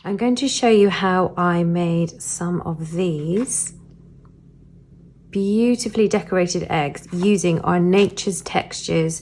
I'm going to show you how I made some of these beautifully decorated eggs using our Nature's Textures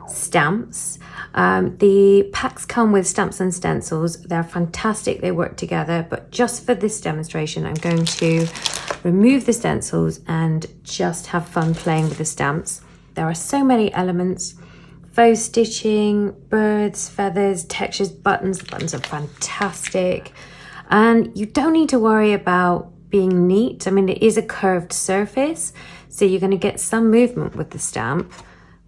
stamps. The packs come with stamps and stencils. They're fantastic, they work together, but just for this demonstration I'm going to remove the stencils and just have fun playing with the stamps. There are so many elements: faux stitching, birds, feathers, textures, buttons. The buttons are fantastic, and you don't need to worry about being neat. I mean, it is a curved surface, so you're going to get some movement with the stamp,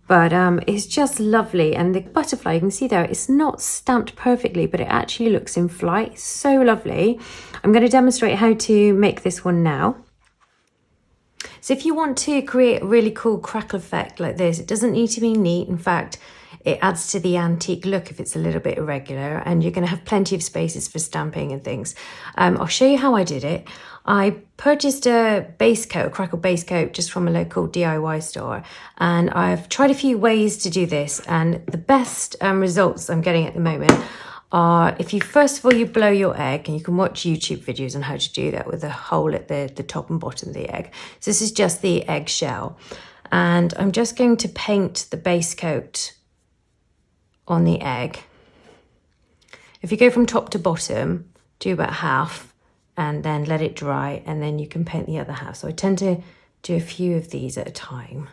but it's just lovely. And the butterfly, you can see there, it's not stamped perfectly, but it actually looks in flight. So lovely. I'm going to demonstrate how to make this one now. So if you want to create a really cool crackle effect like this, it doesn't need to be neat. In fact, it adds to the antique look if it's a little bit irregular, and you're going to have plenty of spaces for stamping and things. I'll show you how I did it. I purchased a base coat, a crackle base coat, just from a local DIY store, and I've tried a few ways to do this, and the best results I'm getting at the moment are if you first of all you blow your egg, and you can watch YouTube videos on how to do that with a hole at the top and bottom of the egg. So this is just the egg shell, and I'm just going to paint the base coat on the egg. If you go from top to bottom, do about half and then let it dry, and then you can paint the other half. So I tend to do a few of these at a time.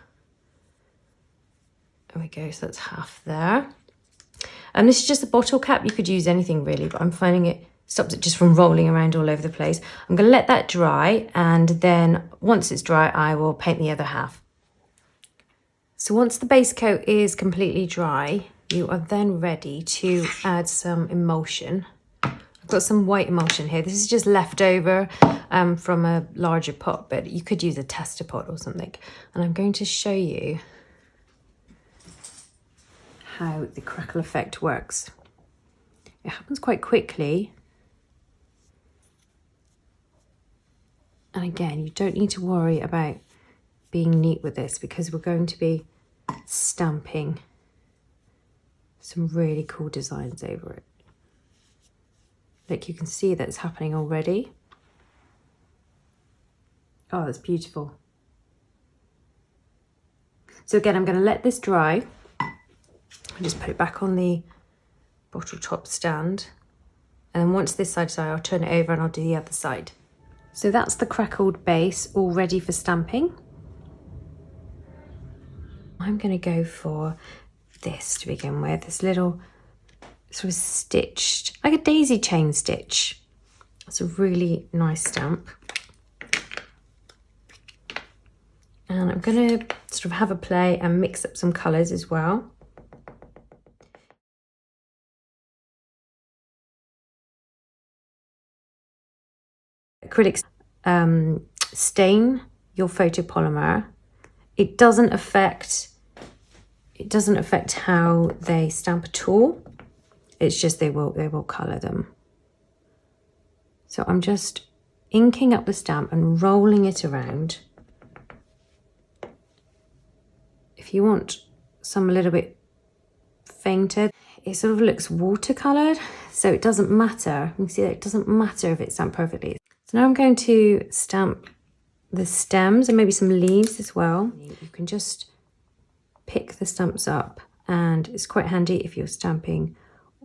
There we go, so that's half there. And this is just a bottle cap. You could use anything really, but I'm finding it stops it just from rolling around all over the place. I'm going to let that dry, and then once it's dry, I will paint the other half. So once the base coat is completely dry, you are then ready to add some emulsion. I've got some white emulsion here. This is just left over from a larger pot, but you could use a tester pot or something. And I'm going to show you how the crackle effect works. It happens quite quickly. And again, you don't need to worry about being neat with this, because we're going to be stamping some really cool designs over it. Look, you can see that it's happening already. Oh, that's beautiful. So again, I'm going to let this dry. I'll just put it back on the bottle top stand. And then once this side's dry, I'll turn it over and I'll do the other side. So that's the crackled base all ready for stamping. I'm going to go for this to begin with, this little sort of stitched, like a daisy chain stitch. It's a really nice stamp. And I'm going to sort of have a play and mix up some colours as well. Acrylics stain your photopolymer. It doesn't affect how they stamp at all. It's just they will colour them. So I'm just inking up the stamp and rolling it around. If you want some a little bit fainter, it sort of looks watercoloured, so it doesn't matter. You can see that it doesn't matter if it's stamped perfectly. So now I'm going to stamp the stems and maybe some leaves as well. You can just pick the stamps up, and it's quite handy if you're stamping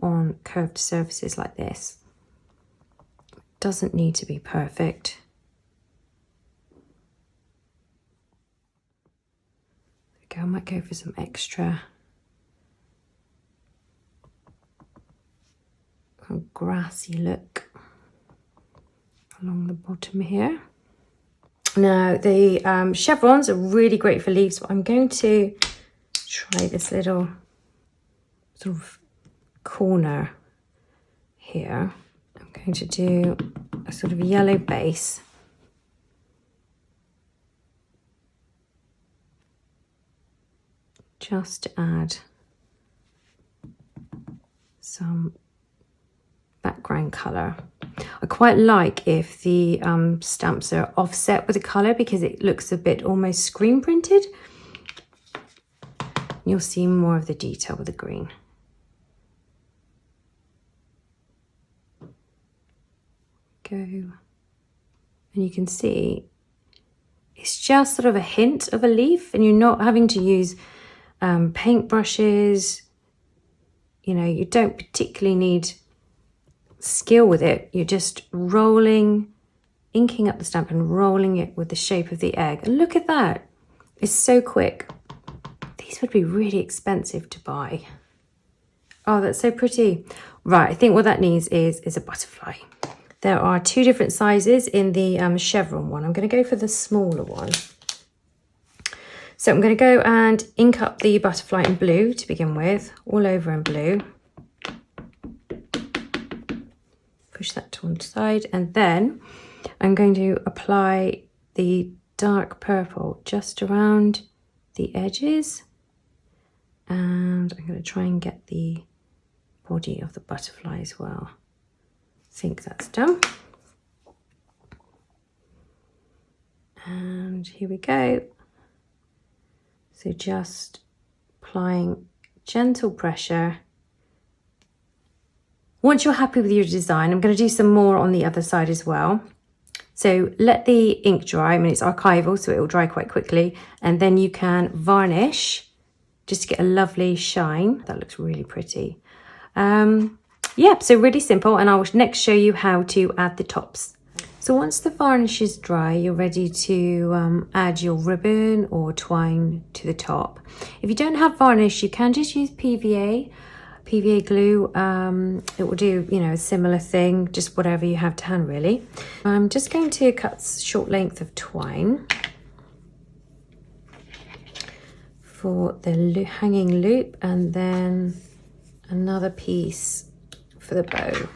on curved surfaces like this. It doesn't need to be perfect. There we go. I might go for some extra grassy look along the bottom here. Now the chevrons are really great for leaves, but I'm going to try this little sort of corner here. I'm going to do a sort of yellow base. Just to add some background colour. I quite like if the stamps are offset with the colour, because it looks a bit almost screen printed. You'll see more of the detail with the green. go. And you can see it's just sort of a hint of a leaf, and you're not having to use paint brushes. You know, you don't particularly need skill with it. You're just inking up the stamp and rolling it with the shape of the egg. And look at that. It's so quick. These would be really expensive to buy. Oh, that's so pretty. Right, I think what that needs is a butterfly. There are 2 different sizes in the chevron one. I'm going to go for the smaller one. So I'm going to go and ink up the butterfly in blue to begin with, all over in blue. Push that to one side, and then I'm going to apply the dark purple just around the edges, and I'm going to try and get the body of the butterfly as well. I think that's done. And here we go. So just applying gentle pressure. Once you're happy with your design, I'm going to do some more on the other side as well. So let the ink dry. I mean, it's archival, so it will dry quite quickly. And then you can varnish just to get a lovely shine. That looks really pretty. Yeah, so really simple. And I will next show you how to add the tops. So once the varnish is dry, you're ready to add your ribbon or twine to the top. If you don't have varnish, you can just use PVA glue. It will do, you know, a similar thing, just whatever you have to hand really. I'm just going to cut a short length of twine for the hanging loop, and then another piece for the bow.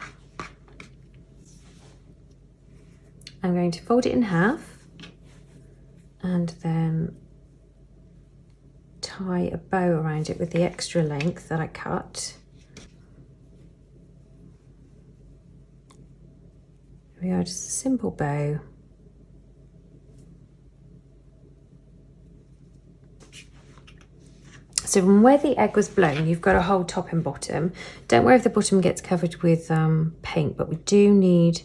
I'm going to fold it in half and then tie a bow around it with the extra length that I cut. Here we are, just a simple bow. So from where the egg was blown, you've got a whole top and bottom. Don't worry if the bottom gets covered with paint, but we do need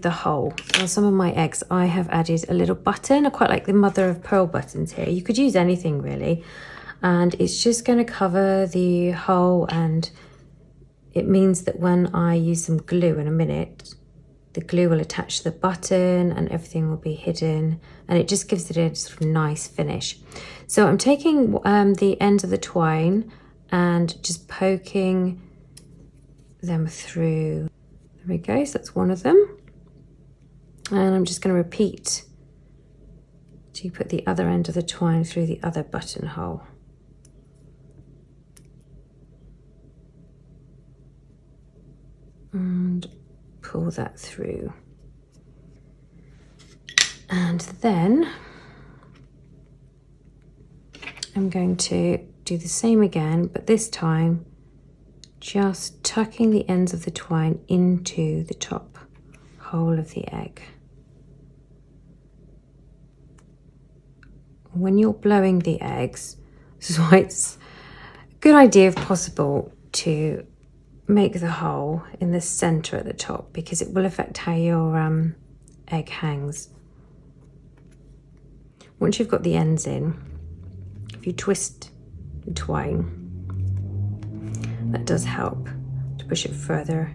the hole. On some of my eggs, I have added a little button. I quite like the mother of pearl buttons here. You could use anything really. And it's just going to cover the hole, and it means that when I use some glue in a minute, the glue will attach to the button and everything will be hidden, and it just gives it a sort of nice finish. So I'm taking the ends of the twine and just poking them through. There we go, so that's one of them. And I'm just going to repeat to put the other end of the twine through the other buttonhole. And pull that through. And then I'm going to do the same again, but this time just tucking the ends of the twine into the top hole of the egg. When you're blowing the eggs, this is why it's a good idea, if possible, to make the hole in the center at the top, because it will affect how your egg hangs. Once you've got the ends in, if you twist the twine, that does help to push it further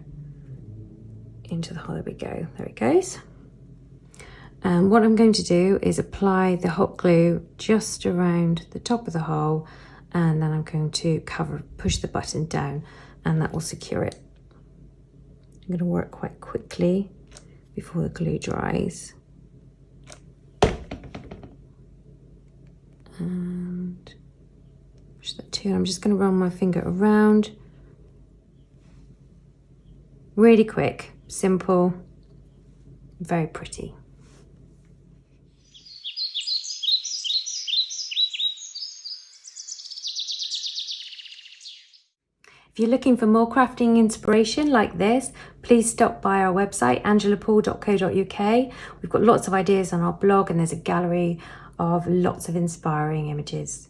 into the hole. There we go, there it goes. And what I'm going to do is apply the hot glue just around the top of the hole, and then I'm going to push the button down, and that will secure it. I'm going to work quite quickly before the glue dries. And push that too. I'm just going to run my finger around. Really quick, simple, very pretty. If you're looking for more crafting inspiration like this, please stop by our website, angelapaul.co.uk. We've got lots of ideas on our blog, and there's a gallery of lots of inspiring images.